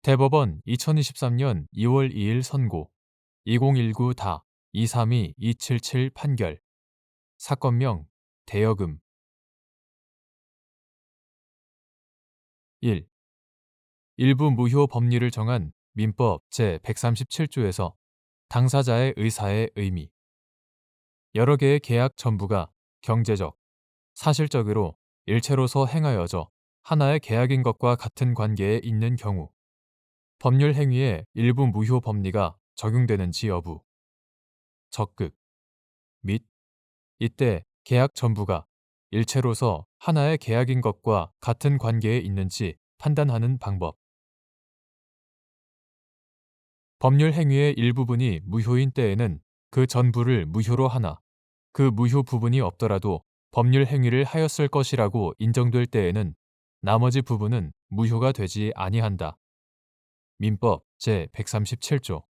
대법원 2023년 2월 2일 선고 2019-232277 판결 사건명 대여금 1. 일부 무효 법리를 정한 민법 제137조에서 당사자의 의사의 의미 여러 개의 계약 전부가 경제적, 사실적으로 일체로서 행하여져 하나의 계약인 것과 같은 관계에 있는 경우 법률 행위에 일부 무효 법리가 적용되는지 여부 적극 및 이때 계약 전부가 일체로서 하나의 계약인 것과 같은 관계에 있는지 판단하는 방법. 법률 행위의 일부분이 무효인 때에는 그 전부를 무효로 하나 그 무효 부분이 없더라도 법률 행위를 하였을 것이라고 인정될 때에는 나머지 부분은 무효가 되지 아니한다. 민법 제137조.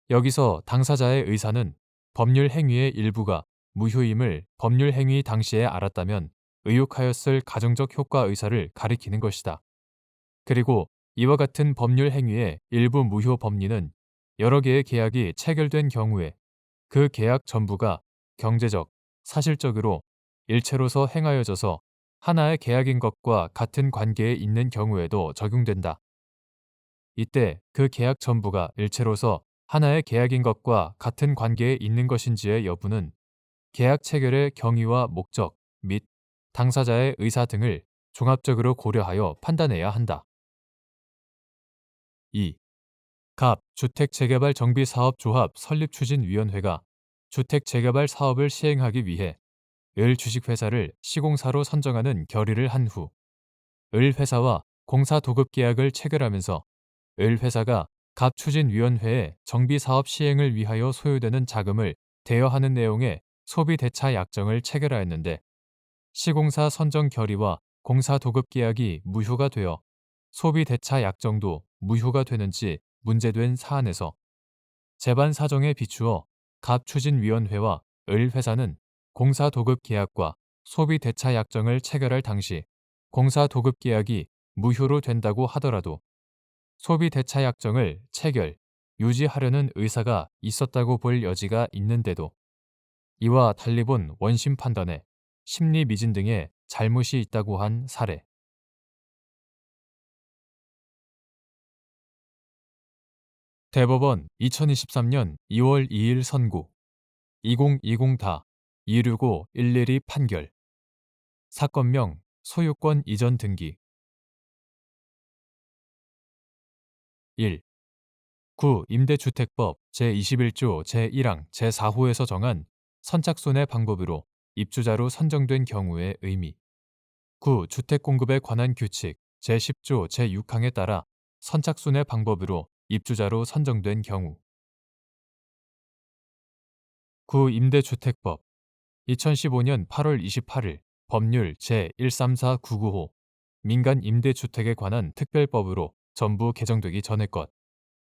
여기서 당사자의 의사는 법률 행위의 일부가 무효임을 법률 행위 당시에 알았다면 의욕하였을 가정적 효과 의사를 가리키는 것이다. 그리고 이와 같은 법률 행위의 일부 무효 법리는 여러 개의 계약이 체결된 경우에 그 계약 전부가 경제적, 사실적으로 일체로서 행하여져서 하나의 계약인 것과 같은 관계에 있는 경우에도 적용된다. 이때 그 계약 전부가 일체로서 하나의 계약인 것과 같은 관계에 있는 것인지의 여부는 계약 체결의 경위와 목적 및 당사자의 의사 등을 종합적으로 고려하여 판단해야 한다. 2. 갑 주택재개발정비사업조합 설립추진위원회가 주택재개발 사업을 시행하기 위해 을 주식회사를 시공사로 선정하는 결의를 한 후 을 회사와 공사도급계약을 체결하면서 을 회사가 갑 추진위원회에 정비사업 시행을 위하여 소요되는 자금을 대여하는 내용의 소비대차 약정을 체결하였는데 시공사 선정 결의와 공사도급계약이 무효가 되어 소비대차 약정도 무효가 되는지 문제된 사안에서 재반 사정에 비추어 갑 추진위원회와 을 회사는 공사도급계약과 소비대차 약정을 체결할 당시 공사도급계약이 무효로 된다고 하더라도 소비대차 약정을 체결, 유지하려는 의사가 있었다고 볼 여지가 있는데도 이와 달리 본 원심 판단에 심리 미진 등의 잘못이 있다고 한 사례. 대법원 2023년 2월 2일 선고 2020-265-112 판결 사건명 소유권 이전 등기 1. 구 임대주택법 제21조 제1항 제4호에서 정한 선착순의 방법으로 입주자로 선정된 경우의 의미. 구 주택공급에 관한 규칙 제10조 제6항에 따라 선착순의 방법으로 입주자로 선정된 경우. 구 임대주택법 2015년 8월 28일 법률 제134995 민간 임대주택에 관한 특별법으로 전부 개정되기 전의 것.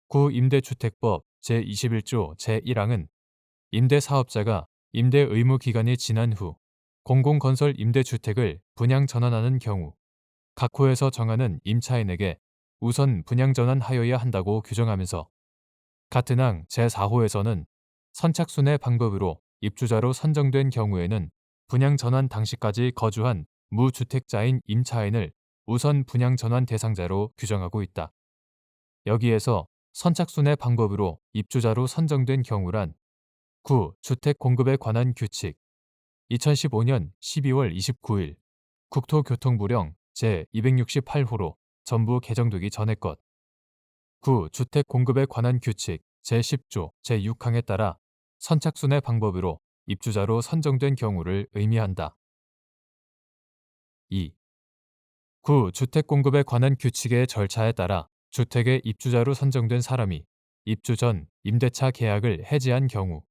구 임대주택법 제21조 제1항은 임대사업자가 임대 의무 기간이 지난 후 공공건설 임대주택을 분양 전환하는 경우 각 호에서 정하는 임차인에게 우선 분양 전환하여야 한다고 규정하면서 같은 항 제4호에서는 선착순의 방법으로 입주자로 선정된 경우에는 분양 전환 당시까지 거주한 무주택자인 임차인을 우선 분양 전환 대상자로 규정하고 있다. 여기에서 선착순의 방법으로 입주자로 선정된 경우란 구 주택 공급에 관한 규칙 2015년 12월 29일 국토교통부령 제268호로 전부 개정되기 전의 것. 구 주택 공급에 관한 규칙 제10조 제6항에 따라 선착순의 방법으로 입주자로 선정된 경우를 의미한다. 2. 구 주택 공급에 관한 규칙의 절차에 따라 주택의 입주자로 선정된 사람이 입주 전 임대차 계약을 해지한 경우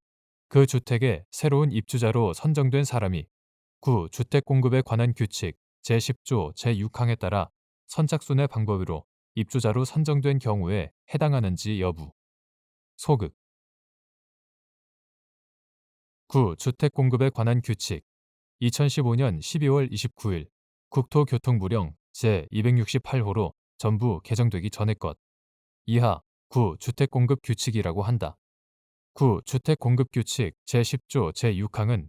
그 주택의 새로운 입주자로 선정된 사람이 구 주택 공급에 관한 규칙 제10조 제6항에 따라 선착순의 방법으로 입주자로 선정된 경우에 해당하는지 여부. 소극. 구 주택 공급에 관한 규칙 2015년 12월 29일 국토교통부령 제268호로 전부 개정되기 전의 것. 이하 구주택공급규칙이라고 한다. 구주택공급규칙 제10조 제6항은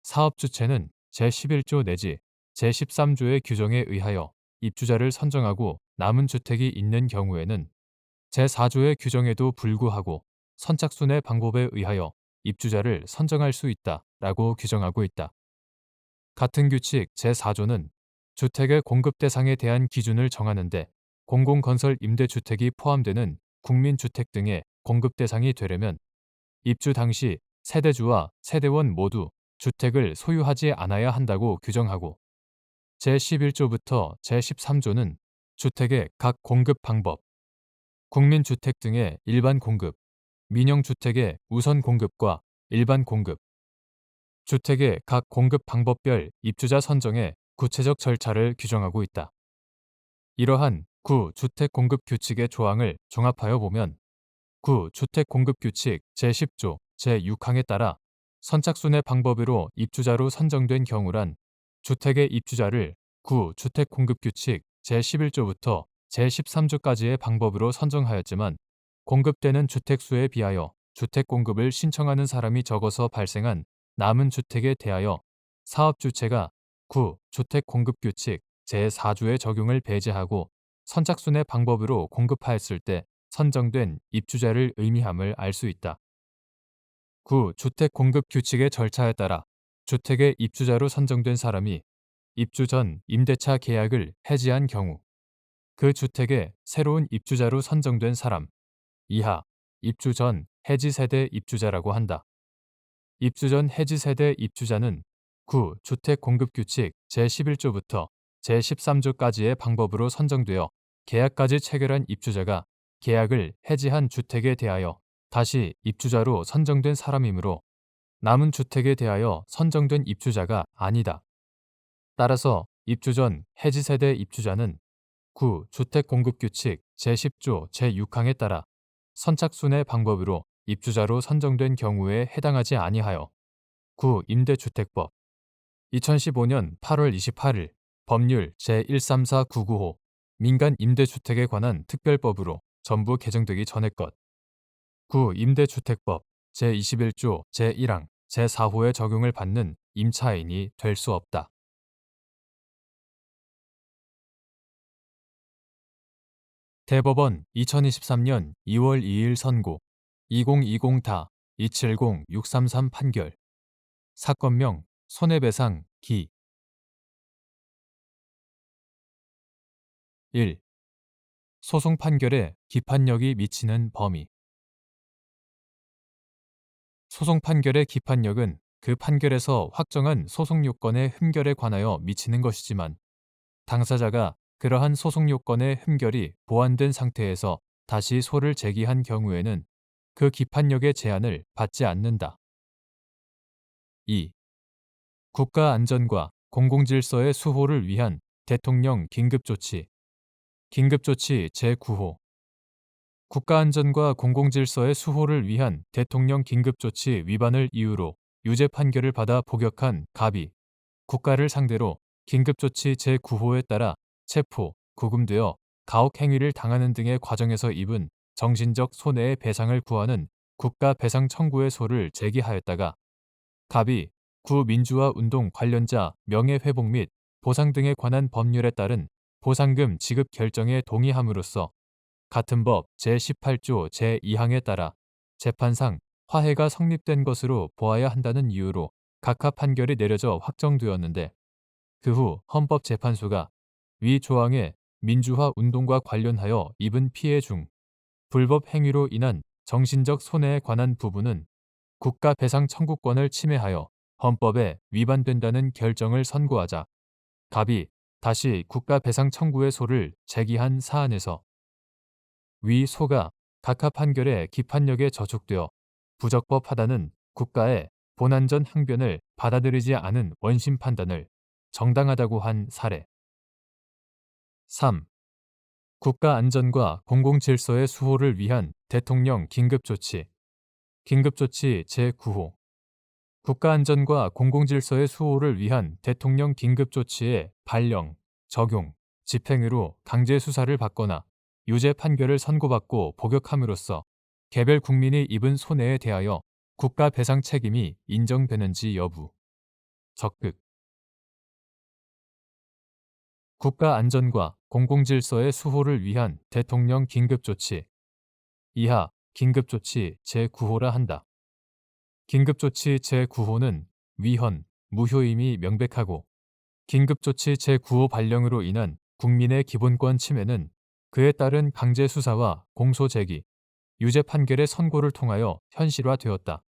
사업주체는 제11조 내지 제13조의 규정에 의하여 입주자를 선정하고 남은 주택이 있는 경우에는 제4조의 규정에도 불구하고 선착순의 방법에 의하여 입주자를 선정할 수 있다라고 규정하고 있다. 같은 규칙 제4조는 주택의 공급 대상에 대한 기준을 정하는데 공공건설 임대주택이 포함되는 국민주택 등의 공급 대상이 되려면 입주 당시 세대주와 세대원 모두 주택을 소유하지 않아야 한다고 규정하고 제11조부터 제13조는 주택의 각 공급 방법, 국민주택 등의 일반 공급, 민영주택의 우선 공급과 일반 공급, 주택의 각 공급 방법별 입주자 선정의 구체적 절차를 규정하고 있다. 이러한 구주택공급규칙의 조항을 종합하여 보면 구주택공급규칙 제10조 제6항에 따라 선착순의 방법으로 입주자로 선정된 경우란 주택의 입주자를 구주택공급규칙 제11조부터 제13조까지의 방법으로 선정하였지만 공급되는 주택수에 비하여 주택공급을 신청하는 사람이 적어서 발생한 남은 주택에 대하여 사업주체가 구주택공급규칙 제4조의 적용을 배제하고 선착순의 방법으로 공급하였을 때 선정된 입주자를 의미함을 알 수 있다. 구주택공급규칙의 절차에 따라 주택의 입주자로 선정된 사람이 입주 전 임대차 계약을 해지한 경우 그 주택의 새로운 입주자로 선정된 사람 이하 입주 전 해지 세대 입주자라고 한다. 입주 전 해지 세대 입주자는 구주택공급규칙 제11조부터 제13조까지의 방법으로 선정되어 계약까지 체결한 입주자가 계약을 해지한 주택에 대하여 다시 입주자로 선정된 사람이므로 남은 주택에 대하여 선정된 입주자가 아니다. 따라서 입주 전 해지 세대 입주자는 구주택공급규칙 제10조 제6항에 따라 선착순의 방법으로 입주자로 선정된 경우에 해당하지 아니하여 구임대주택법 2015년 8월 28일 법률 제134995 민간임대주택에 관한 특별법으로 전부 개정되기 전의 것 구임대주택법 제21조 제1항 제4호의 적용을 받는 임차인이 될 수 없다. 대법원 2023년 2월 2일 선고 2020-270-633 판결 사건명 손해배상 기 1. 소송 판결에 기판력이 미치는 범위 소송 판결의 기판력은 그 판결에서 확정한 소송 요건의 흠결에 관하여 미치는 것이지만 당사자가 그러한 소송 요건의 흠결이 보완된 상태에서 다시 소를 제기한 경우에는 그 기판력의 제한을 받지 않는다. 2. 국가 안전과 공공질서의 수호를 위한 대통령 긴급조치 긴급조치 제9호 국가안전과 공공질서의 수호를 위한 대통령 긴급조치 위반을 이유로 유죄 판결을 받아 복역한 갑이 국가를 상대로 긴급조치 제9호에 따라 체포, 구금되어 가혹행위를 당하는 등의 과정에서 입은 정신적 손해의 배상을 구하는 국가배상 청구의 소를 제기하였다가 갑이 구민주화 운동 관련자 명예회복 및 보상 등에 관한 법률에 따른 보상금 지급 결정에 동의함으로써 같은 법 제18조 제2항에 따라 재판상 화해가 성립된 것으로 보아야 한다는 이유로 각하 판결이 내려져 확정되었는데 그 후 헌법재판소가 위 조항의 민주화 운동과 관련하여 입은 피해 중 불법 행위로 인한 정신적 손해에 관한 부분은 국가 배상 청구권을 침해하여 헌법에 위반된다는 결정을 선고하자 갑이 다시 국가 배상 청구의 소를 제기한 사안에서 위 소가 각하 판결의 기판력에 저촉되어 부적법하다는 국가의 본안전 항변을 받아들이지 않은 원심 판단을 정당하다고 한 사례. 3. 국가 안전과 공공질서의 수호를 위한 대통령 긴급조치. 긴급조치 제9호. 국가 안전과 공공질서의 수호를 위한 대통령 긴급조치의 발령, 적용, 집행유로 강제 수사를 받거나 유죄 판결을 선고받고 복역함으로써 개별 국민이 입은 손해에 대하여 국가 배상 책임이 인정되는지 여부. 적극. 국가 안전과 공공질서의 수호를 위한 대통령 긴급조치. 이하 긴급조치 제9호라 한다. 긴급조치 제9호는 위헌, 무효임이 명백하고 긴급조치 제9호 발령으로 인한 국민의 기본권 침해는 그에 따른 강제 수사와 공소 제기, 유죄 판결의 선고를 통하여 현실화되었다.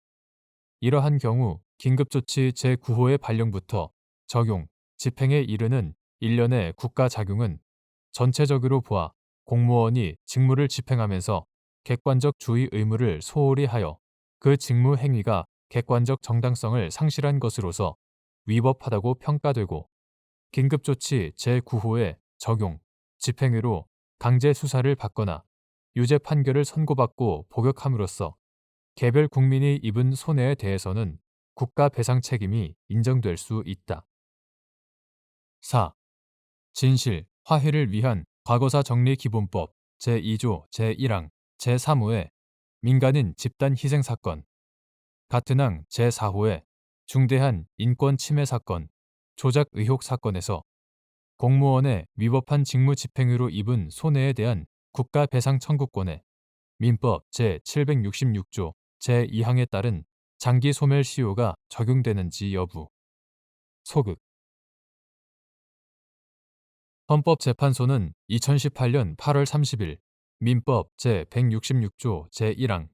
이러한 경우 긴급조치 제9호의 발령부터 적용, 집행에 이르는 일련의 국가 작용은 전체적으로 보아 공무원이 직무를 집행하면서 객관적 주의 의무를 소홀히 하여 그 직무 행위가 객관적 정당성을 상실한 것으로서 위법하다고 평가되고 긴급조치 제9호의 적용, 집행으로 강제 수사를 받거나 유죄 판결을 선고받고 복역함으로써 개별 국민이 입은 손해에 대해서는 국가 배상 책임이 인정될 수 있다. 4. 진실, 화해를 위한 과거사 정리 기본법 제2조 제1항 제3호의 민간인 집단 희생 사건, 같은 항 제4호의 중대한 인권 침해 사건, 조작 의혹 사건에서 공무원의 위법한 직무 집행으로 입은 손해에 대한 국가 배상 청구권에 민법 제766조 제2항에 따른 장기 소멸 시효가 적용되는지 여부. 소극. 헌법재판소는 2018년 8월 30일 민법 제166조 제1항,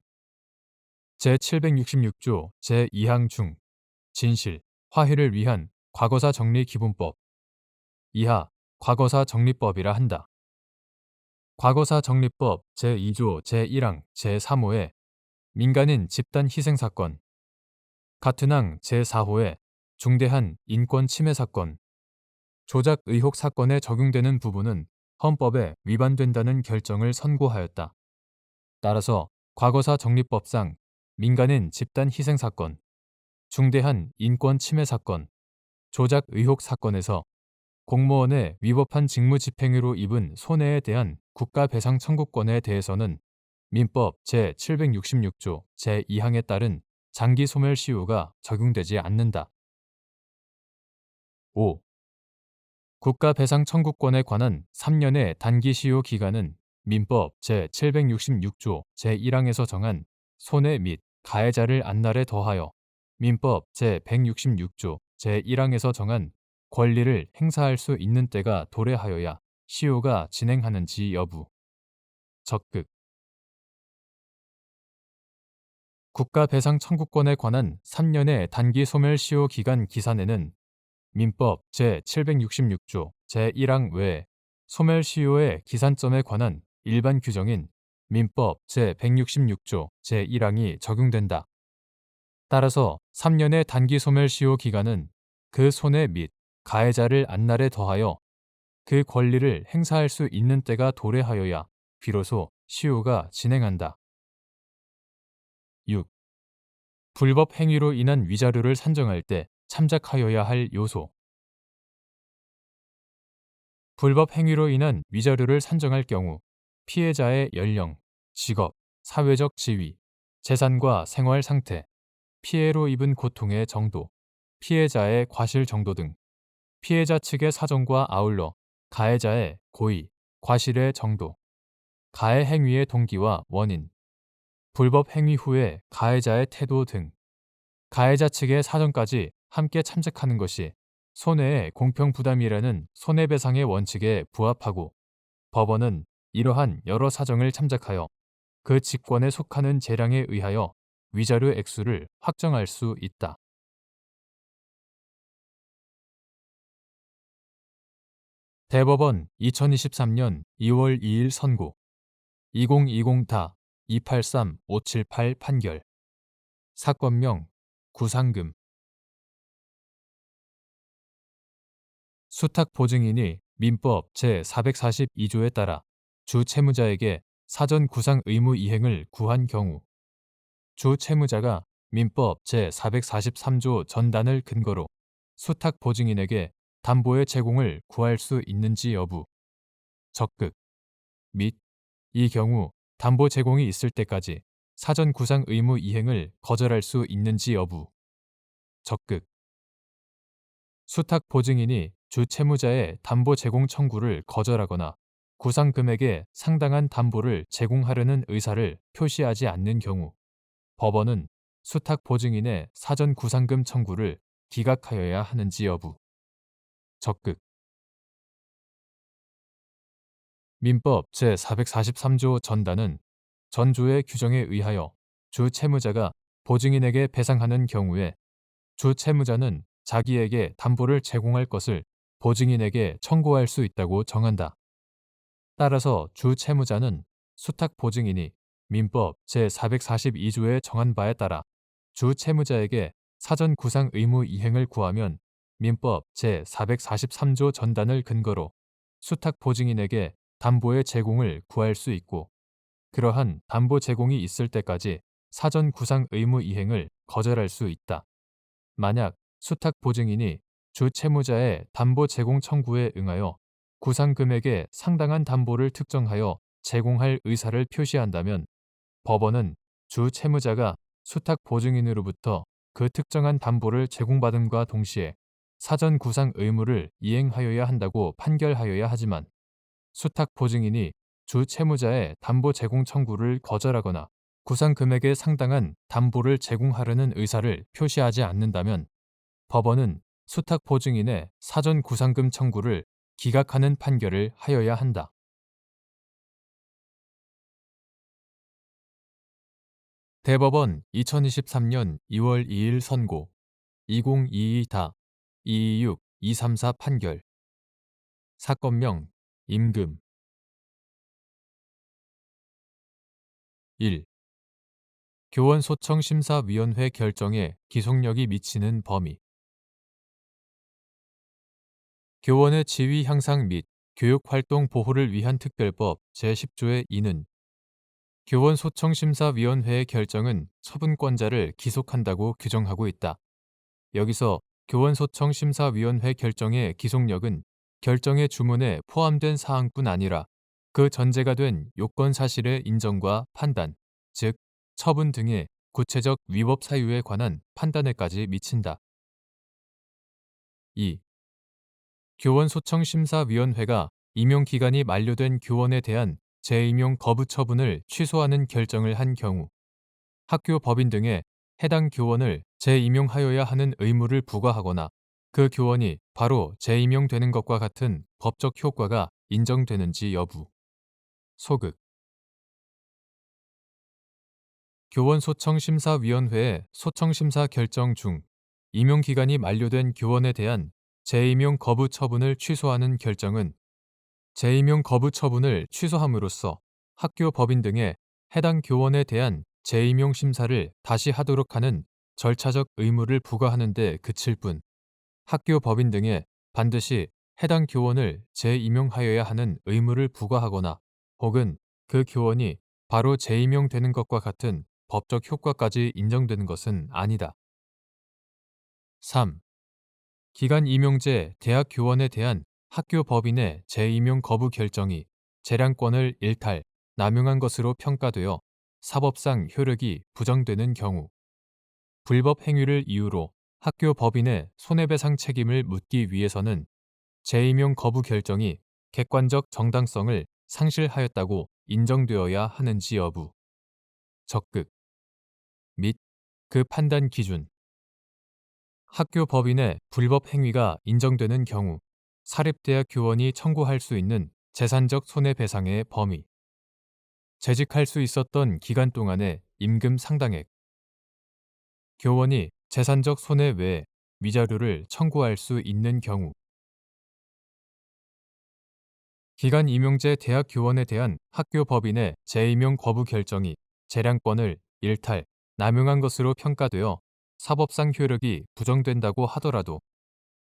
제766조 제2항 중 진실, 화해를 위한 과거사 정리 기본법 이하 과거사 정리법이라 한다. 과거사 정리법 제2조 제1항 제3호의 민간인 집단 희생 사건, 같은 항 제4호의 중대한 인권 침해 사건, 조작 의혹 사건에 적용되는 부분은 헌법에 위반된다는 결정을 선고하였다. 따라서 과거사 정리법상 민간인 집단 희생 사건, 중대한 인권 침해 사건, 조작 의혹 사건에서 공무원의 위법한 직무 집행으로 입은 손해에 대한 국가 배상 청구권에 대해서는 민법 제766조 제2항에 따른 장기 소멸 시효가 적용되지 않는다. 5. 국가 배상 청구권에 관한 3년의 단기 시효 기간은 민법 제766조 제1항에서 정한 손해 및 가해자를 안날에 더하여 민법 제166조 제1항에서 정한 권리를 행사할 수 있는 때가 도래하여야 시효가 진행하는지 여부. 적극. 국가 배상 청구권에 관한 3년의 단기 소멸 시효 기간 기산에는 민법 제766조 제1항 외에 소멸시효의 기산점에 관한 일반 규정인 민법 제166조 제1항이 적용된다. 따라서 3년의 단기 소멸시효 기간은 그 손해 및 가해자를 안날에 더하여 그 권리를 행사할 수 있는 때가 도래하여야 비로소 시효가 진행한다. 6. 불법 행위로 인한 위자료를 산정할 때 참작하여야 할 요소. 불법 행위로 인한 위자료를 산정할 경우 피해자의 연령, 직업, 사회적 지위, 재산과 생활 상태, 피해로 입은 고통의 정도, 피해자의 과실 정도 등 피해자 측의 사정과 아울러 가해자의 고의, 과실의 정도, 가해 행위의 동기와 원인, 불법 행위 후의 가해자의 태도 등 가해자 측의 사정까지 함께 참작하는 것이 손해의 공평부담이라는 손해배상의 원칙에 부합하고 법원은 이러한 여러 사정을 참작하여 그 직권에 속하는 재량에 의하여 위자료 액수를 확정할 수 있다. 대법원 2023년 2월 2일 선고 2020-283578 판결 사건명 구상금 수탁보증인이 민법 제442조에 따라 주 채무자에게 사전 구상 의무 이행을 구한 경우 주 채무자가 민법 제443조 전단을 근거로 수탁보증인에게 담보의 제공을 구할 수 있는지 여부. 적극 및 이 경우 담보 제공이 있을 때까지 사전 구상 의무 이행을 거절할 수 있는지 여부. 적극 수탁 보증인이 주 채무자의 담보 제공 청구를 거절하거나 구상 금액의 상당한 담보를 제공하려는 의사를 표시하지 않는 경우 법원은 수탁 보증인의 사전 구상금 청구를 기각하여야 하는지 여부. 적극 민법 제443조 전단은 전조의 규정에 의하여 주 채무자가 보증인에게 배상하는 경우에 주 채무자는 자기에게 담보를 제공할 것을 보증인에게 청구할 수 있다고 정한다. 따라서 주 채무자는 수탁 보증인이 민법 제442조에 정한 바에 따라 주 채무자에게 사전 구상 의무 이행을 구하면 민법 제443조 전단을 근거로 수탁 보증인에게 담보의 제공을 구할 수 있고 그러한 담보 제공이 있을 때까지 사전 구상 의무 이행을 거절할 수 있다. 만약 수탁 보증인이 주 채무자의 담보 제공 청구에 응하여 구상 금액의 상당한 담보를 특정하여 제공할 의사를 표시한다면 법원은 주 채무자가 수탁 보증인으로부터 그 특정한 담보를 제공받음과 동시에 사전 구상 의무를 이행하여야 한다고 판결하여야 하지만 수탁 보증인이 주 채무자의 담보 제공 청구를 거절하거나 구상 금액에 상당한 담보를 제공하려는 의사를 표시하지 않는다면 법원은 수탁 보증인의 사전 구상금 청구를 기각하는 판결을 하여야 한다. 대법원 2023년 2월 2일 선고 2022-226-234 판결 사건명 임금 1. 교원소청심사위원회 결정에 기속력이 미치는 범위 교원의 지위 향상 및 교육활동 보호를 위한 특별법 제10조의 2는 교원소청심사위원회의 결정은 처분권자를 기속한다고 규정하고 있다. 여기서 교원소청심사위원회 결정의 기속력은 결정의 주문에 포함된 사항뿐 아니라 그 전제가 된 요건 사실의 인정과 판단, 즉 처분 등의 구체적 위법 사유에 관한 판단에까지 미친다. 2. 교원소청심사위원회가 임용기간이 만료된 교원에 대한 재임용 거부 처분을 취소하는 결정을 한 경우 학교 법인 등에 해당 교원을 재임용하여야 하는 의무를 부과하거나 그 교원이 바로 재임용되는 것과 같은 법적 효과가 인정되는지 여부. 소극 교원소청심사위원회의 소청심사 결정 중 임용기간이 만료된 교원에 대한 재임용 거부 처분을 취소하는 결정은 재임용 거부 처분을 취소함으로써 학교 법인 등의 해당 교원에 대한 재임용 심사를 다시 하도록 하는 절차적 의무를 부과하는 데 그칠 뿐 학교 법인 등에 반드시 해당 교원을 재임용하여야 하는 의무를 부과하거나 혹은 그 교원이 바로 재임용되는 것과 같은 법적 효과까지 인정되는 것은 아니다. 3. 기간 임용제 대학 교원에 대한 학교 법인의 재임용 거부 결정이 재량권을 일탈, 남용한 것으로 평가되어 사법상 효력이 부정되는 경우 불법 행위를 이유로 학교 법인의 손해배상 책임을 묻기 위해서는 재임용 거부 결정이 객관적 정당성을 상실하였다고 인정되어야 하는지 여부, 적극 및 그 판단 기준 학교 법인의 불법 행위가 인정되는 경우 사립대학 교원이 청구할 수 있는 재산적 손해배상의 범위 재직할 수 있었던 기간 동안의 임금 상당액 교원이 재산적 손해 외에 위자료를 청구할 수 있는 경우 기간 임용제 대학 교원에 대한 학교 법인의 재임용 거부 결정이 재량권을 일탈, 남용한 것으로 평가되어 사법상 효력이 부정된다고 하더라도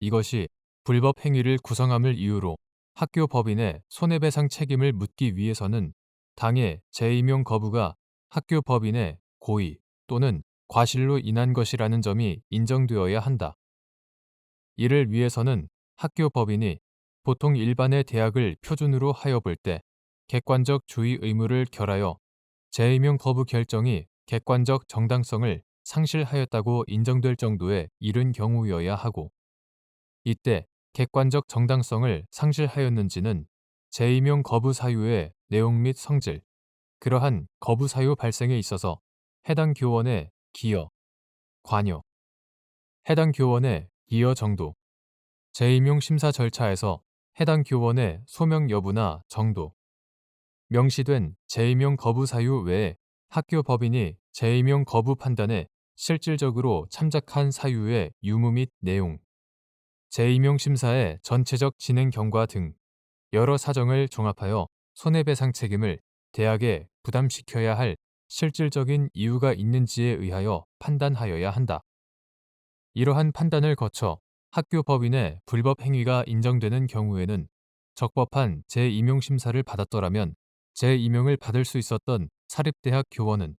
이것이 불법 행위를 구성함을 이유로 학교 법인의 손해배상 책임을 묻기 위해서는 당해 재임용 거부가 학교 법인의 고의 또는 과실로 인한 것이라는 점이 인정되어야 한다. 이를 위해서는 학교 법인이 보통 일반의 대학을 표준으로 하여 볼 때 객관적 주의 의무를 결하여 재임용 거부 결정이 객관적 정당성을 상실하였다고 인정될 정도에 이른 경우여야 하고, 이때 객관적 정당성을 상실하였는지는 재임용 거부 사유의 내용 및 성질, 그러한 거부 사유 발생에 있어서 해당 교원의 기여, 관여, 해당 교원의 기여 정도, 재임용 심사 절차에서 해당 교원의 소명 여부나 정도, 명시된 재임용 거부 사유 외에 학교 법인이 재임용 거부 판단에 실질적으로 참작한 사유의 유무 및 내용, 재임용 심사의 전체적 진행 경과 등 여러 사정을 종합하여 손해배상 책임을 대학에 부담시켜야 할 실질적인 이유가 있는지에 의하여 판단하여야 한다. 이러한 판단을 거쳐 학교 법인의 불법 행위가 인정되는 경우에는 적법한 재임용 심사를 받았더라면 재임용을 받을 수 있었던 사립대학 교원은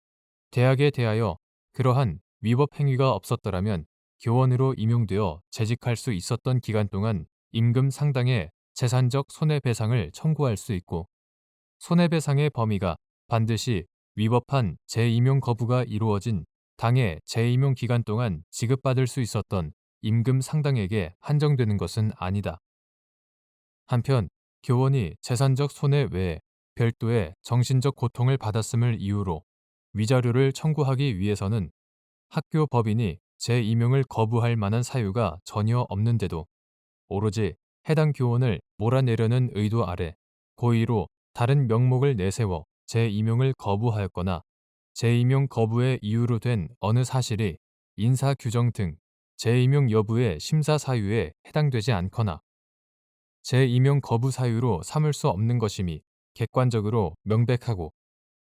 대학에 대하여 그러한 위법 행위가 없었더라면 교원으로 임용되어 재직할 수 있었던 기간 동안 임금 상당의 재산적 손해배상을 청구할 수 있고, 손해배상의 범위가 반드시 위법한 재임용 거부가 이루어진 당해 재임용 기간 동안 지급받을 수 있었던 임금 상당에게 한정되는 것은 아니다. 한편 교원이 재산적 손해 외에 별도의 정신적 고통을 받았음을 이유로 위자료를 청구하기 위해서는 학교 법인이 재임용을 거부할 만한 사유가 전혀 없는데도 오로지 해당 교원을 몰아내려는 의도 아래 고의로 다른 명목을 내세워 재임용을 거부하였거나 재임용 거부의 이유로 된 어느 사실이 인사 규정 등 재임용 여부의 심사 사유에 해당되지 않거나 재임용 거부 사유로 삼을 수 없는 것임이 객관적으로 명백하고,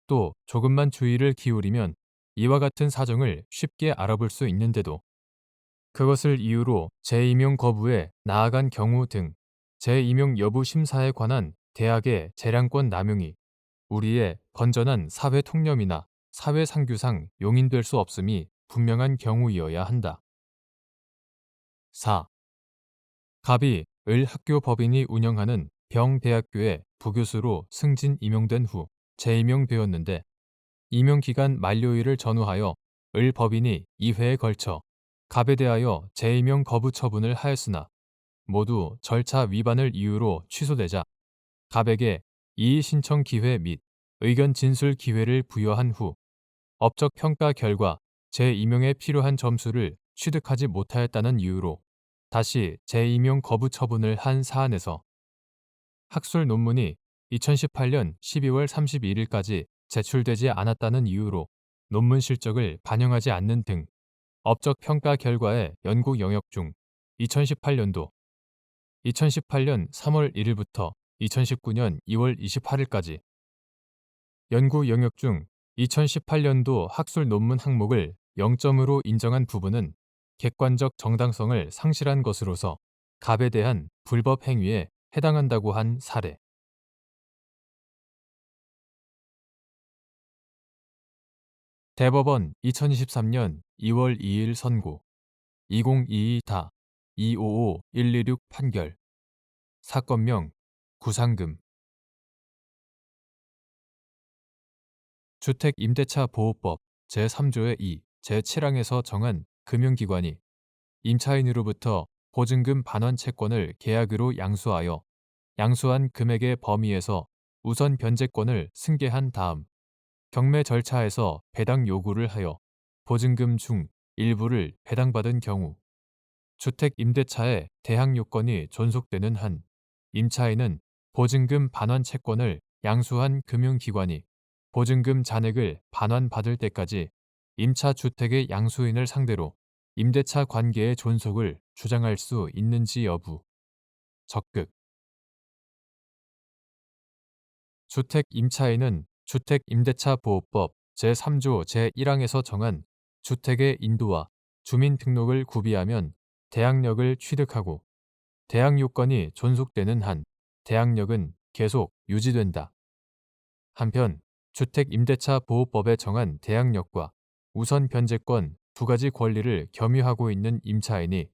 또 조금만 주의를 기울이면 이와 같은 사정을 쉽게 알아볼 수 있는데도 그것을 이유로 재임용 거부에 나아간 경우 등 재임용 여부 심사에 관한 대학의 재량권 남용이 우리의 건전한 사회 통념이나 사회 상규상 용인될 수 없음이 분명한 경우이어야 한다. 4. 갑이 을 학교 법인이 운영하는 병대학교에 부교수로 승진 임용된 후 재임용되었는데 임용기간 만료일을 전후하여 을 법인이 2회에 걸쳐 갑에 대하여 재임용 거부 처분을 하였으나 모두 절차 위반을 이유로 취소되자 갑에게 이의 신청 기회 및 의견 진술 기회를 부여한 후 업적 평가 결과 재임용에 필요한 점수를 취득하지 못하였다는 이유로 다시 재임용 거부 처분을 한 사안에서 학술 논문이 2018년 12월 31일까지 제출되지 않았다는 이유로 논문 실적을 반영하지 않는 등 업적 평가 결과의 연구 영역 중 2018년도 2018년 3월 1일부터 2019년 2월 28일까지 연구 영역 중 2018년도 학술 논문 항목을 0점으로 인정한 부분은 객관적 정당성을 상실한 것으로서 갑에 대한 불법 행위에 해당한다고 한 사례. 대법원 2023년 2월 2일 선고 2022다 255126 판결 사건명 구상금 주택임대차보호법 제3조의 2, 제7항에서 정한 금융기관이 임차인으로부터 보증금 반환 채권을 계약으로 양수하여 양수한 금액의 범위에서 우선 변제권을 승계한 다음 경매 절차에서 배당 요구를 하여 보증금 중 일부를 배당받은 경우 주택임대차의 대항 요건이 존속되는 한 임차인은 보증금 반환 채권을 양수한 금융기관이 보증금 잔액을 반환받을 때까지 임차 주택의 양수인을 상대로 임대차 관계의 존속을 주장할 수 있는지 여부. 적극. 주택임차인은 주택임대차보호법 제3조 제1항에서 정한 주택의 인도와 주민등록을 구비하면 대항력을 취득하고 대항 요건이 존속되는 한 대항력은 계속 유지된다. 한편 주택임대차보호법에 정한 대항력과 우선 변제권 두 가지 권리를 겸유하고 있는 임차인이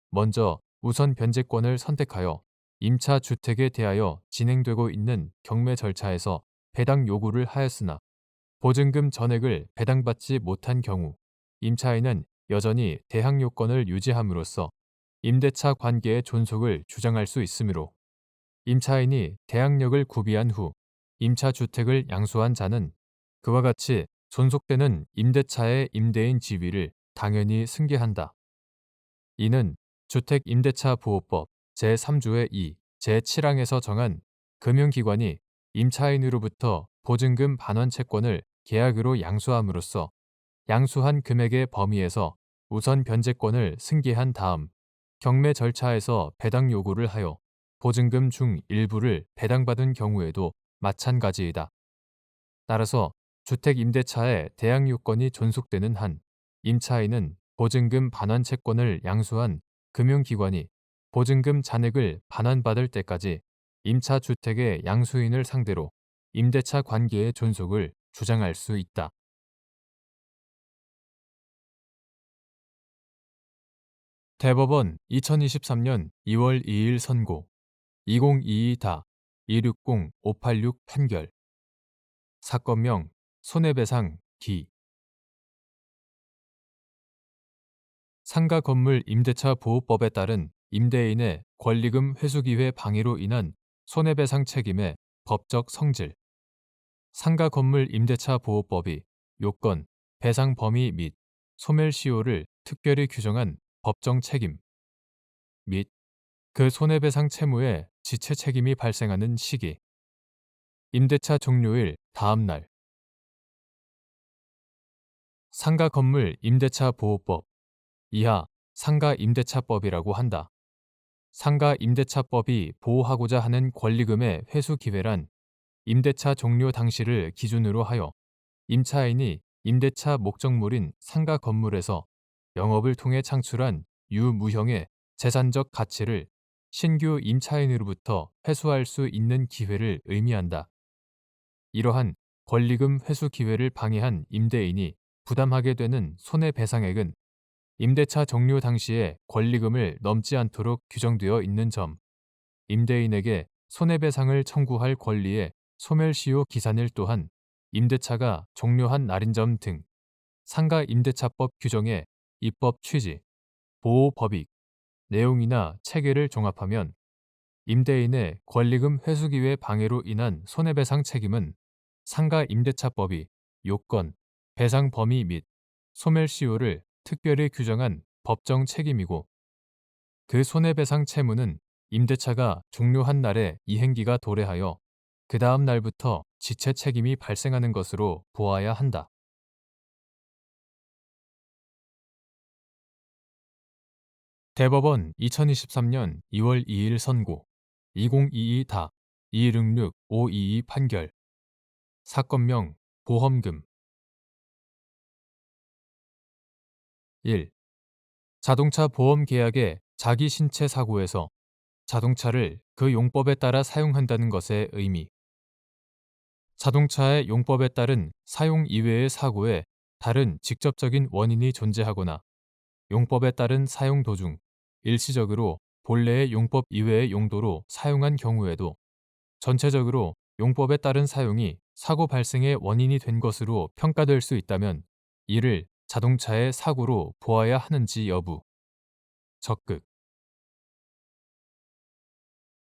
먼저 우선 변제권을 선택하여 임차 주택에 대하여 진행되고 있는 경매 절차에서 배당 요구를 하였으나 보증금 전액을 배당받지 못한 경우 임차인은 여전히 대항 요건을 유지함으로써 임대차 관계의 존속을 주장할 수 있으므로 임차인이 대항력을 구비한 후 임차 주택을 양수한 자는 그와 같이 존속되는 임대차의 임대인 지위를 당연히 승계한다. 이는 주택임대차보호법 제3조의 2, 제7항에서 정한 금융기관이 임차인으로부터 보증금 반환 채권을 계약으로 양수함으로써 양수한 금액의 범위에서 우선 변제권을 승계한 다음 경매 절차에서 배당 요구를 하여 보증금 중 일부를 배당받은 경우에도 마찬가지이다. 따라서 주택임대차의 대항 요건이 존속되는 한 임차인은 보증금 반환 채권을 양수한 금융기관이 보증금 잔액을 반환받을 때까지 임차 주택의 양수인을 상대로 임대차 관계의 존속을 주장할 수 있다. 대법원 2023년 2월 2일 선고 2022-260-586 판결 사건명 손해배상 기 상가 건물 임대차 보호법에 따른 임대인의 권리금 회수기회 방해로 인한 손해배상 책임의 법적 성질 상가 건물 임대차 보호법이 요건, 배상 범위 및 소멸시효를 특별히 규정한 법정 책임 및 그 손해배상 채무의 지체 책임이 발생하는 시기 임대차 종료일 다음 날 상가 건물 임대차 보호법 이하 상가 임대차법이라고 한다. 상가 임대차법이 보호하고자 하는 권리금의 회수 기회란 임대차 종료 당시를 기준으로 하여 임차인이 임대차 목적물인 상가 건물에서 영업을 통해 창출한 유무형의 재산적 가치를 신규 임차인으로부터 회수할 수 있는 기회를 의미한다. 이러한 권리금 회수 기회를 방해한 임대인이 부담하게 되는 손해배상액은 임대차 종료 당시에 권리금을 넘지 않도록 규정되어 있는 점, 임대인에게 손해배상을 청구할 권리의 소멸시효 기산일 또한 임대차가 종료한 날인 점 등 상가 임대차법 규정의 입법 취지, 보호 법익, 내용이나 체계를 종합하면 임대인의 권리금 회수 기회 방해로 인한 손해배상 책임은 상가 임대차법이 요건, 배상 범위 및 소멸시효를 특별히 규정한 법정 책임이고 그 손해배상 채무는 임대차가 종료한 날에 이행기가 도래하여 그 다음 날부터 지체 책임이 발생하는 것으로 보아야 한다. 대법원 2023년 2월 2일 선고 2022-266-522 판결 사건명 보험금 1. 자동차 보험 계약의 자기 신체 사고에서 자동차를 그 용법에 따라 사용한다는 것의 의미 자동차의 용법에 따른 사용 이외의 사고에 다른 직접적인 원인이 존재하거나 용법에 따른 사용 도중 일시적으로 본래의 용법 이외의 용도로 사용한 경우에도 전체적으로 용법에 따른 사용이 사고 발생의 원인이 된 것으로 평가될 수 있다면 이를 자동차의 사고로 보아야 하는지 여부. 적극.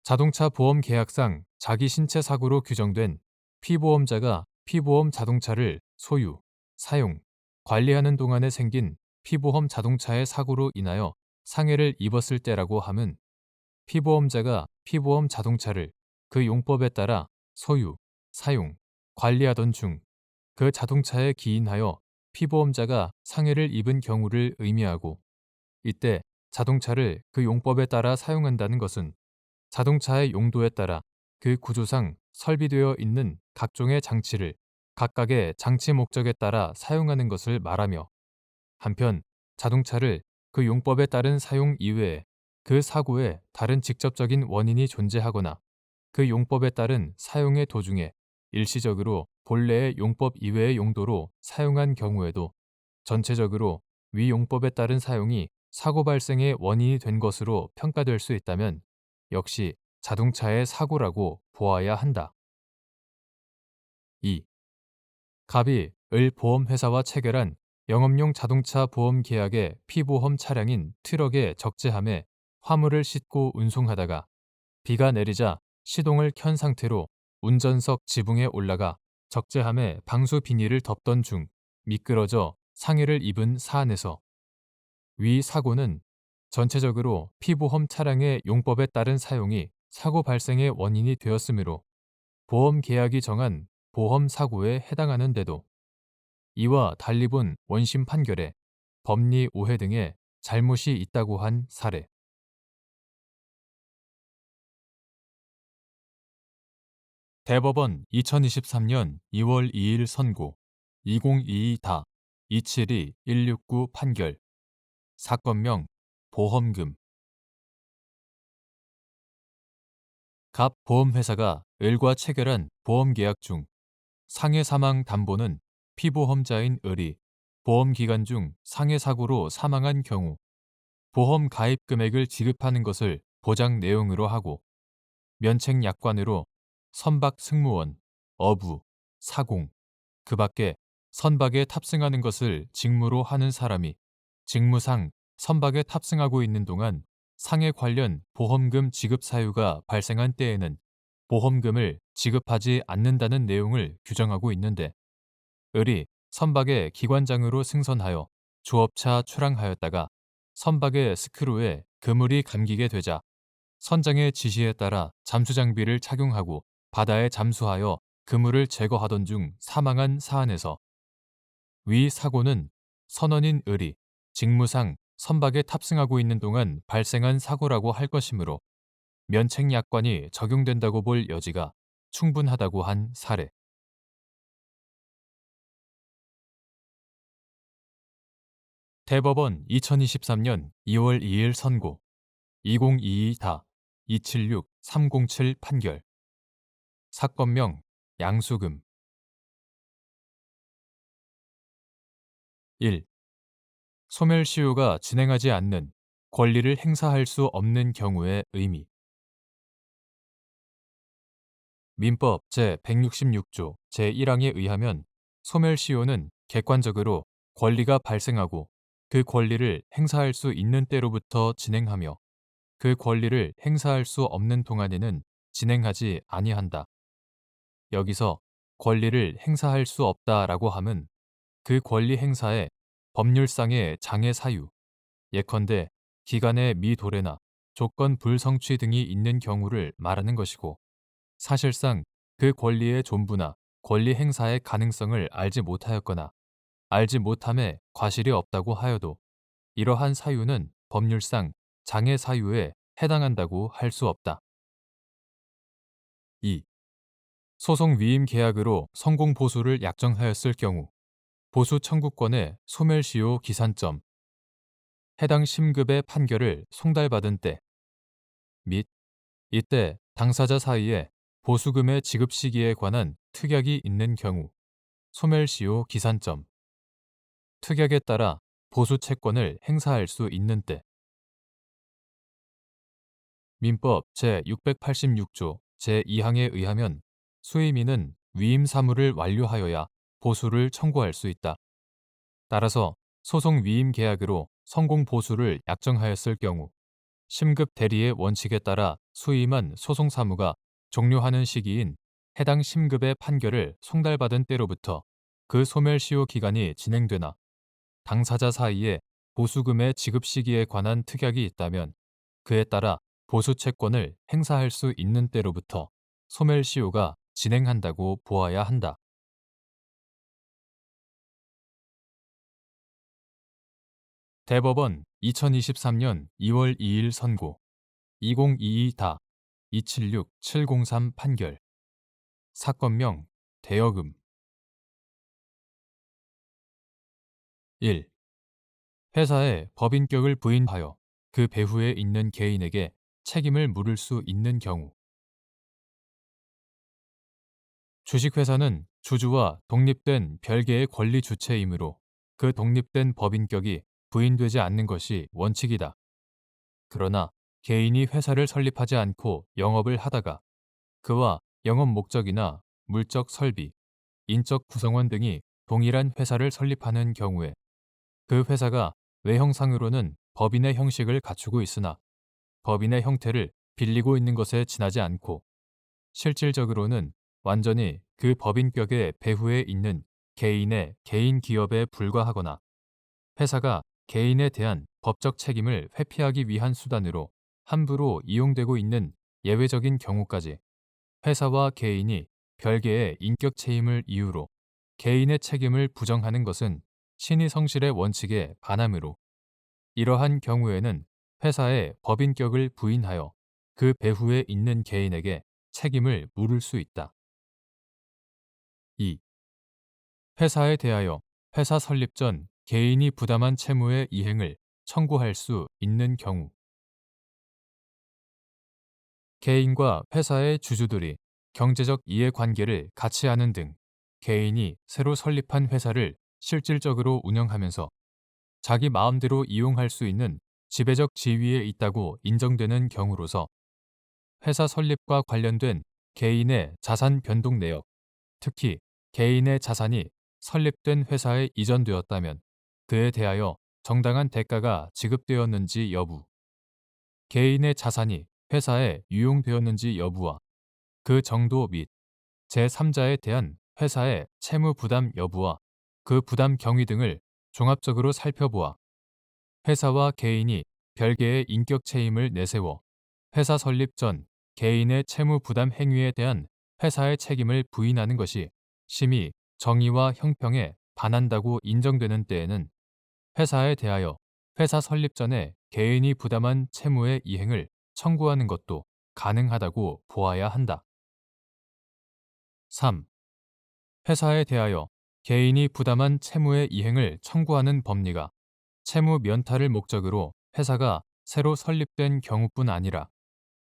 자동차 보험 계약상 자기 신체 사고로 규정된 피보험자가 피보험 자동차를 소유, 사용, 관리하는 동안에 생긴 피보험 자동차의 사고로 인하여 상해를 입었을 때라고 함은 피보험자가 피보험 자동차를 그 용법에 따라 소유, 사용, 관리하던 중 그 자동차에 기인하여 피보험자가 상해를 입은 경우를 의미하고 이때 자동차를 그 용법에 따라 사용한다는 것은 자동차의 용도에 따라 그 구조상 설비되어 있는 각종의 장치를 각각의 장치 목적에 따라 사용하는 것을 말하며 한편 자동차를 그 용법에 따른 사용 이외에 그 사고에 다른 직접적인 원인이 존재하거나 그 용법에 따른 사용의 도중에 일시적으로 본래의 용법 이외의 용도로 사용한 경우에도 전체적으로 위 용법에 따른 사용이 사고 발생의 원인이 된 것으로 평가될 수 있다면 역시 자동차의 사고라고 보아야 한다. 2. 갑이 을 보험회사와 체결한 영업용 자동차 보험 계약의 피보험 차량인 트럭에 적재함에 화물을 싣고 운송하다가 비가 내리자 시동을 켠 상태로 운전석 지붕에 올라가 적재함에 방수 비닐을 덮던 중 미끄러져 상해를 입은 사안에서 위 사고는 전체적으로 피보험 차량의 용법에 따른 사용이 사고 발생의 원인이 되었으므로 보험 계약이 정한 보험 사고에 해당하는데도 이와 달리 본 원심 판결에 법리 오해 등의 잘못이 있다고 한 사례. 대법원 2023년 2월 2일 선고 2022-272-169 판결 사건명 보험금 갑 보험회사가 을과 체결한 보험계약 중 상해 사망 담보는 피보험자인 을이 보험 기간 중 상해 사고로 사망한 경우 보험 가입 금액을 지급하는 것을 보장 내용으로 하고 면책 약관으로 선박 승무원, 어부, 사공, 그 밖에 선박에 탑승하는 것을 직무로 하는 사람이 직무상 선박에 탑승하고 있는 동안 상해 관련 보험금 지급 사유가 발생한 때에는 보험금을 지급하지 않는다는 내용을 규정하고 있는데 을이 선박의 기관장으로 승선하여 조업차 출항하였다가 선박의 스크루에 그물이 감기게 되자 선장의 지시에 따라 잠수장비를 착용하고 바다에 잠수하여 그물을 제거하던 중 사망한 사안에서 위 사고는 선원인 을이 직무상 선박에 탑승하고 있는 동안 발생한 사고라고 할 것이므로 면책약관이 적용된다고 볼 여지가 충분하다고 한 사례. 대법원 2023년 2월 2일 선고 2022-276-307 판결 사건명 양수금 1. 소멸시효가 진행하지 않는 권리를 행사할 수 없는 경우의 의미 민법 제166조 제1항에 의하면 소멸시효는 객관적으로 권리가 발생하고 그 권리를 행사할 수 있는 때로부터 진행하며 그 권리를 행사할 수 없는 동안에는 진행하지 아니한다. 여기서 권리를 행사할 수 없다라고 함은 그 권리 행사에 법률상의 장애 사유, 예컨대 기간의 미도래나 조건 불성취 등이 있는 경우를 말하는 것이고 사실상 그 권리의 존부나 권리 행사의 가능성을 알지 못하였거나 알지 못함에 과실이 없다고 하여도 이러한 사유는 법률상 장애 사유에 해당한다고 할 수 없다. 2. 소송 위임 계약으로 성공 보수를 약정하였을 경우 보수 청구권의 소멸시효 기산점 해당 심급의 판결을 송달받은 때 및 이때 당사자 사이에 보수금의 지급 시기에 관한 특약이 있는 경우 소멸시효 기산점 특약에 따라 보수 채권을 행사할 수 있는 때 민법 제686조 제2항에 의하면 수임인은 위임 사무를 완료하여야 보수를 청구할 수 있다. 따라서 소송 위임 계약으로 성공 보수를 약정하였을 경우 심급 대리의 원칙에 따라 수임한 소송 사무가 종료하는 시기인 해당 심급의 판결을 송달받은 때로부터 그 소멸시효 기간이 진행되나 당사자 사이에 보수금의 지급 시기에 관한 특약이 있다면 그에 따라 보수 채권을 행사할 수 있는 때로부터 소멸시효가 진행한다고 보아야 한다. 대법원 2023년 2월 2일 선고 2022-276-703 판결 사건명 대여금 1. 회사에 법인격을 부인하여 그 배후에 있는 개인에게 책임을 물을 수 있는 경우 주식회사는 주주와 독립된 별개의 권리 주체이므로 그 독립된 법인격이 부인되지 않는 것이 원칙이다. 그러나 개인이 회사를 설립하지 않고 영업을 하다가 그와 영업 목적이나 물적 설비, 인적 구성원 등이 동일한 회사를 설립하는 경우에 그 회사가 외형상으로는 법인의 형식을 갖추고 있으나 법인의 형태를 빌리고 있는 것에 지나지 않고 실질적으로는 완전히 그 법인격의 배후에 있는 개인의 개인 기업에 불과하거나 회사가 개인에 대한 법적 책임을 회피하기 위한 수단으로 함부로 이용되고 있는 예외적인 경우까지 회사와 개인이 별개의 인격 채임을 이유로 개인의 책임을 부정하는 것은 신의성실의 원칙에 반하므로 이러한 경우에는 회사의 법인격을 부인하여 그 배후에 있는 개인에게 책임을 물을 수 있다. 2. 회사에 대하여 회사 설립 전 개인이 부담한 채무의 이행을 청구할 수 있는 경우 개인과 회사의 주주들이 경제적 이해관계를 같이 하는 등 개인이 새로 설립한 회사를 실질적으로 운영하면서 자기 마음대로 이용할 수 있는 지배적 지위에 있다고 인정되는 경우로서 회사 설립과 관련된 개인의 자산 변동 내역, 특히 개인의 자산이 설립된 회사에 이전되었다면 그에 대하여 정당한 대가가 지급되었는지 여부, 개인의 자산이 회사에 유용되었는지 여부와 그 정도 및 제3자에 대한 회사의 채무 부담 여부와 그 부담 경위 등을 종합적으로 살펴보아 회사와 개인이 별개의 인격 채임을 내세워 회사 설립 전 개인의 채무 부담 행위에 대한 회사의 책임을 부인하는 것이 심히 정의와 형평에 반한다고 인정되는 때에는 회사에 대하여 회사 설립 전에 개인이 부담한 채무의 이행을 청구하는 것도 가능하다고 보아야 한다. 3. 회사에 대하여 개인이 부담한 채무의 이행을 청구하는 법리가 채무 면탈을 목적으로 회사가 새로 설립된 경우뿐 아니라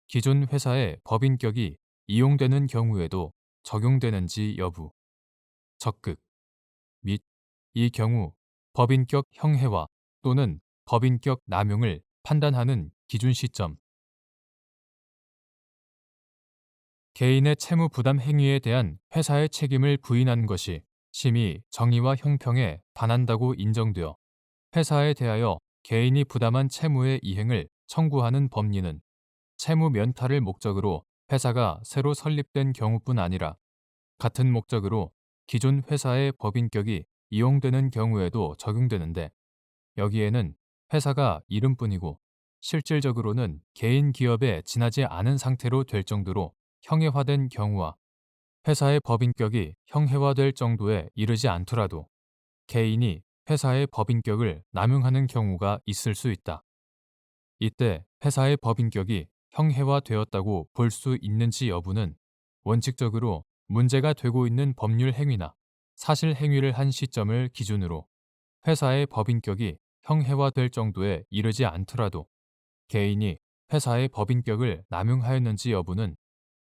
기존 회사의 법인격이 이용되는 경우에도 적용되는지 여부, 적극 및 이 경우 법인격 형해화 또는 법인격 남용을 판단하는 기준 시점, 개인의 채무 부담 행위에 대한 회사의 책임을 부인하는 것이 심히 정의와 형평에 반한다고 인정되어 회사에 대하여 개인이 부담한 채무의 이행을 청구하는 법리는 채무 면탈을 목적으로 회사가 새로 설립된 경우뿐 아니라 같은 목적으로 기존 회사의 법인격이 이용되는 경우에도 적용되는데 여기에는 회사가 이름뿐이고 실질적으로는 개인 기업에 지나지 않은 상태로 될 정도로 형해화된 경우와 회사의 법인격이 형해화될 정도에 이르지 않더라도 개인이 회사의 법인격을 남용하는 경우가 있을 수 있다. 이때 회사의 법인격이 형해화되었다고 볼 수 있는지 여부는 원칙적으로 문제가 되고 있는 법률 행위나 사실 행위를 한 시점을 기준으로 회사의 법인격이 형해화될 정도에 이르지 않더라도 개인이 회사의 법인격을 남용하였는지 여부는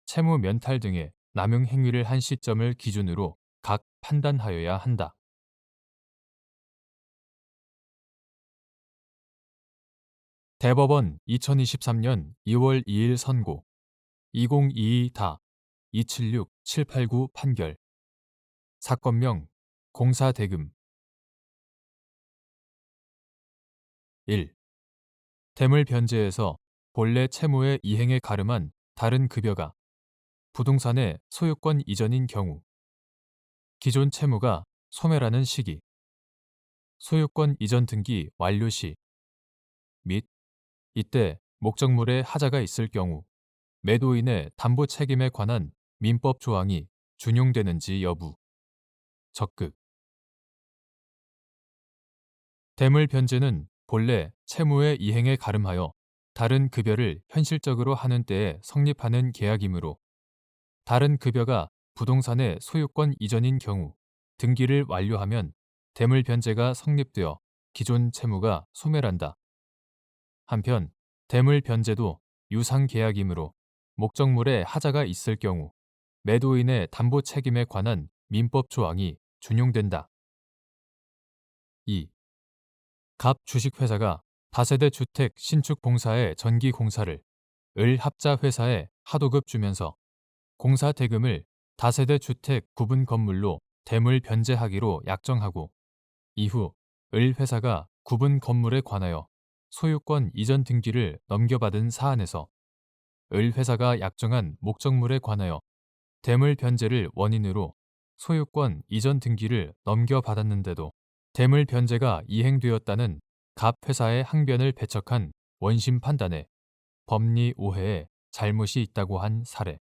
채무 면탈 등의 남용 행위를 한 시점을 기준으로 각 판단하여야 한다. 대법원 2023년 2월 2일 선고 2022-276-789 판결 사건명 공사대금 1. 대물 변제에서 본래 채무의 이행에 가름한 다른 급여가 부동산의 소유권 이전인 경우 기존 채무가 소멸하는 시기 소유권 이전 등기 완료 시 및 이때 목적물에 하자가 있을 경우 매도인의 담보 책임에 관한 민법 조항이 준용되는지 여부 적극 대물 변제는 본래 채무의 이행에 가름하여 다른 급여를 현실적으로 하는 때에 성립하는 계약이므로 다른 급여가 부동산의 소유권 이전인 경우 등기를 완료하면 대물 변제가 성립되어 기존 채무가 소멸한다. 한편 대물 변제도 유상 계약이므로 목적물에 하자가 있을 경우 매도인의 담보 책임에 관한 민법 조항이 준용된다. 2. 갑 주식회사가 다세대 주택 신축 공사의 전기 공사를 을 합자 회사에 하도급 주면서 공사 대금을 다세대 주택 구분 건물로 대물 변제하기로 약정하고 이후 을 회사가 구분 건물에 관하여 소유권 이전 등기를 넘겨받은 사안에서 을 회사가 약정한 목적물에 관하여 대물 변제를 원인으로 소유권 이전 등기를 넘겨받았는데도 대물 변제가 이행되었다는 갑 회사의 항변을 배척한 원심 판단에 법리 오해에 잘못이 있다고 한 사례.